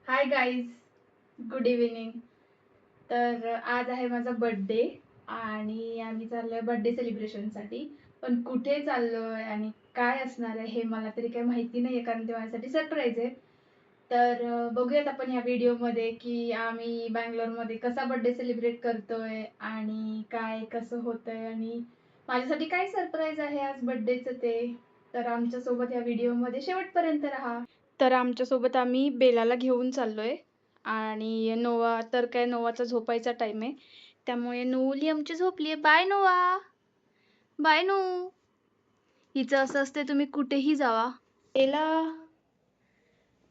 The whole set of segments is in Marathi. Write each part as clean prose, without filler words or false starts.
Hi guys, good evening. तर आज आहे माझा बर्थडे आणि आम्ही चाललोय बर्थडे सेलिब्रेशनसाठी. पण कुठे चाललोय आणि काय असणार आहे हे मला तरी काही माहिती नाही आहे, कारण ते माझ्यासाठी सरप्राईज आहे. तर बघूयात आपण या व्हिडिओमध्ये की आम्ही बँगलोरमध्ये कसा बर्थडे सेलिब्रेट करतोय आणि काय कसं होतंय आणि माझ्यासाठी काय सरप्राईज आहे आज बर्थडेचं ते. तर आमच्यासोबत या व्हिडिओमध्ये शेवटपर्यंत राहा. तर आमच्यासोबत आम्ही बेलाला घेऊन चाललोय आणि नोवा तर काय नोवाचा झोपायचा टाइम आहे, त्यामुळे नोवली आमची झोपली आहे. बाय नोवा, बाय नो. हिचं असं असते, तुम्ही कुठेही जावा. बेला,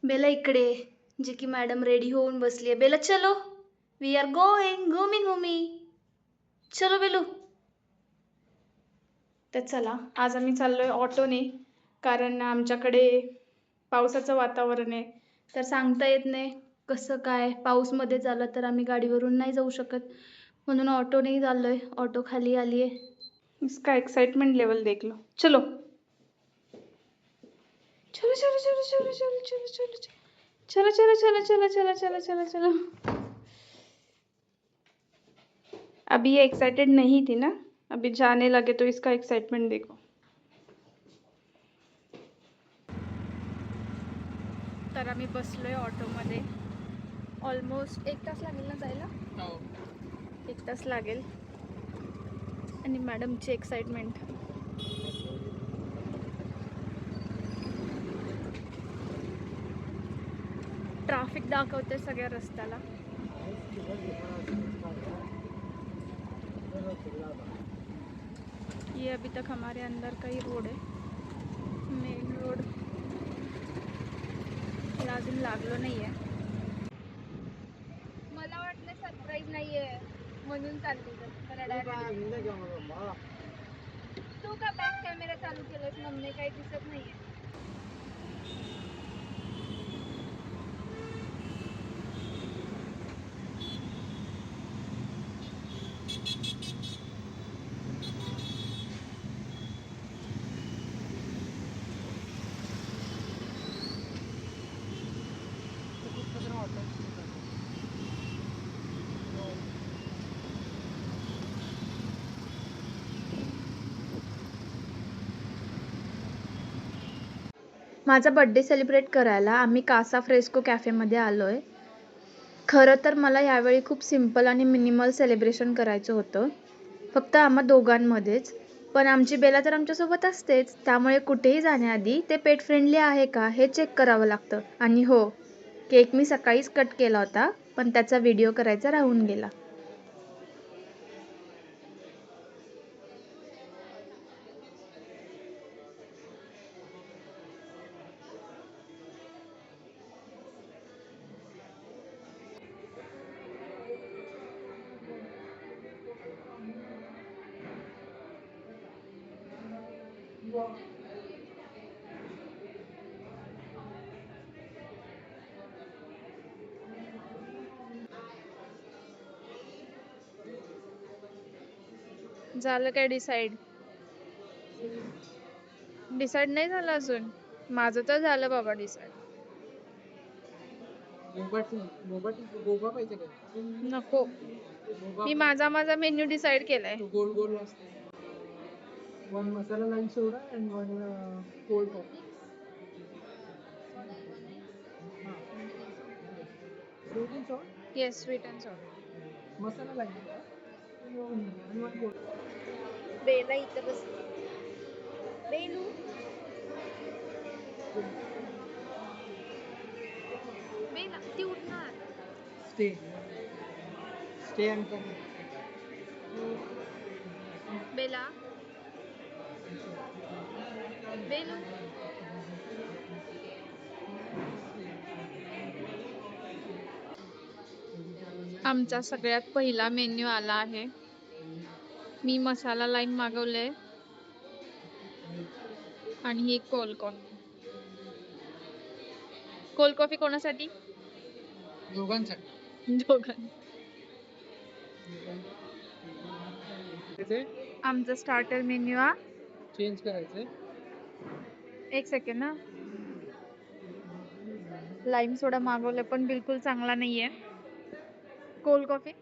बेला इकडे. जे की मॅडम रेडी होऊन बसली आहे. बेला चलो, वी आर गोइंग घुमी घुमी. चलो बेलू. तर चला, आज आम्ही चाललोय ऑटोने, कारण आमच्याकडे पावसाचं वातावरण आहे. तर सांगता येत नाही कसं काय, पाऊसमध्ये झालं तर आम्ही गाडीवरून नाही जाऊ शकत, म्हणून ऑटोने चाललोय. ऑटो खाली आली आहे. इसका एक्साइटमेंट लेवल देख लो. चलो चलो चलो चलो चलो चलो चलो चलो चलो चलो चलो चलो चलो चलो चलो चलो. अभी ये एक्साइटेड नहीं थी ना, अभी जाने लगे तो इसका एक्साइटमेंट देखो. तर आम्ही बसलोय ऑटोमध्ये. ऑलमोस्ट 1 तास लागेल ना जायला. 1 तास लागेल. आणि मॅडमची एक्साइटमेंट. ट्रॅफिक दाखवते सगळ्या रस्त्याला. ये अभी तक हमारे अंदर का ही रोड है, मेन रोड. अजून लागलो नाही आहे. मला वाटलं सरप्राईज नाही आहे म्हणून चालली. तू का बॅक कॅमेरा चालू केलास? मम्मी काही दिसत नाहीये. माझा बर्थडे सेलिब्रेट करायला आम्ही कासा फ्रेस्को कॅफेमध्ये आलो आहे. खरं तर मला यावेळी खूप सिम्पल आणि मिनिमल सेलिब्रेशन करायचं होतं, फक्त आम्हा दोघांमध्येच. पण आमची बेला तर आमच्यासोबत असतेच, त्यामुळे कुठेही जाण्याआधी ते पेट फ्रेंडली आहे का हे चेक करावं लागतं. आणि हो, केक मी सकाळीच कट केला होता, पण त्याचा व्हिडिओ करायचा राहून गेला. झालं काय डिसाईड? डिसाईड नाही झालं अजून. माझं तर झालं बाबा डिसाईड. नको, मी माझा मेन्यू डिसाईड केलाय. गोल गोल असते. 1 मसाला lime soda and 1 cold coffee. Sweet and sour? Yes, sweet and sour. Masala lime and 1 cold. बेला इथं बस. बेलू, बेला ती उठणार. Stay and come. बेला, बेलू. आमचा सगळ्यात पहिला मेन्यू आला आहे. मी मसाला लाईम मागवले आणि ही कोल्ड कॉफी. कोल्ड कॉफी कोणासाठी? दोघांसाठी. आमचा स्टार्टर मेन्यू हा चेंज करायचंय. 1 सेकंड ना. लाईम सोडा मागवलं पण बिलकुल चांगला नाहीये. कोल्ड कॉफी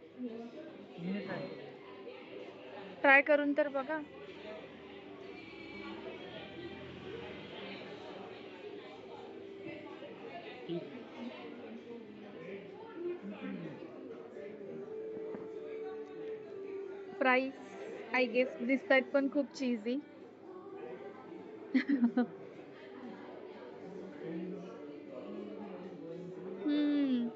ट्राय करून तर बघा. प्राइस आय गेस दिसतायत पण खूप चीजी. हम्म.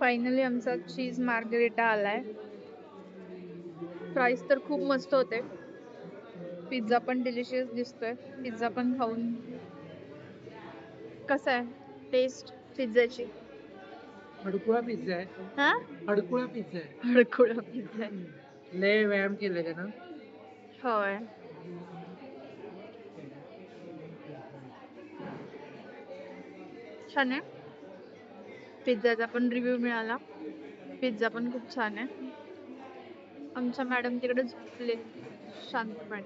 फायनली आमचा चीज मार्गरेटा आलाय. प्राइस तर खूप मस्त होते. पिझ्झा पण डिलिशियस दिसतोय. पिझ्झा पण खाऊन कसा आहे टेस्ट पिझ्झाची? हडकुळा पिझ्झा आहे. हा, हडकुळा पिझ्झा आहे. हडकुळा पिझ्झा आहे. लय व्यायाम केले त्यानं. होय. छान आहे. पिझ्झाचा पण रिव्ह्यू मिळाला. पिझ्झा पण खूप छान आहे. आमच्या मॅडम तिकडे झोपले शांतपणे.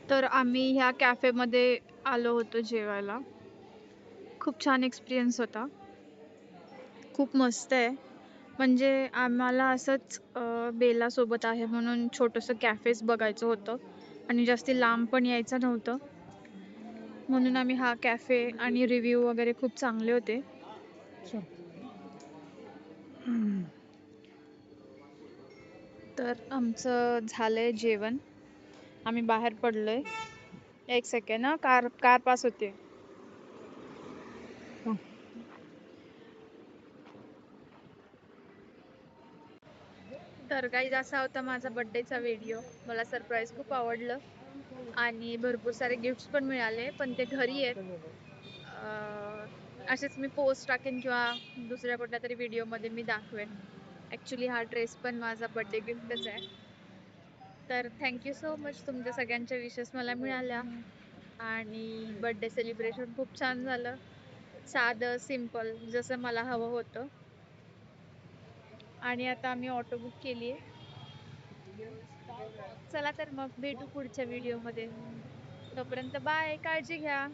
तर आम्ही ह्या कॅफेमध्ये आलो होतो जेवायला. खूप छान एक्सपिरियन्स होता. खूप मस्त आहे. म्हणजे आम्हाला असंच बेला सोबत आहे म्हणून छोटंसं कॅफेच बघायचं होतं आणि जास्ती लांब पण यायचं नव्हतं. म्हणून आम्ही हा कॅफे आणि रिव्ह्यू वगैरे खूप चांगले होते. तर आमचं झालंय जेवण. आम्ही बाहेर पडलोय. एक सेकंड ना, कार कार पास होते. तर काही असा होता माझा बर्थडेचा व्हिडिओ. मला सरप्राईज खूप आवडलं आणि भरपूर सारे गिफ्ट्स पण मिळाले, पण ते घरी आहेत. असेच मी पोस्ट टाकेन किंवा दुसऱ्या कुठल्या तरी व्हिडिओमध्ये मी दाखवेन. ॲक्च्युली हा ड्रेस पण माझा बर्थडे गिफ्टच आहे. तर थँक्यू सो मच. तुमच्या सगळ्यांच्या विशेस मला मिळाल्या आणि बर्थडे सेलिब्रेशन खूप छान झालं. साधं सिंपल जसं मला हवं होतं. आणि आता आम्ही ऑटो बुक केली आहे. चला तर मग भेटू पुढच्या व्हिडिओमध्ये. तोपर्यंत बाय, काळजी घ्या.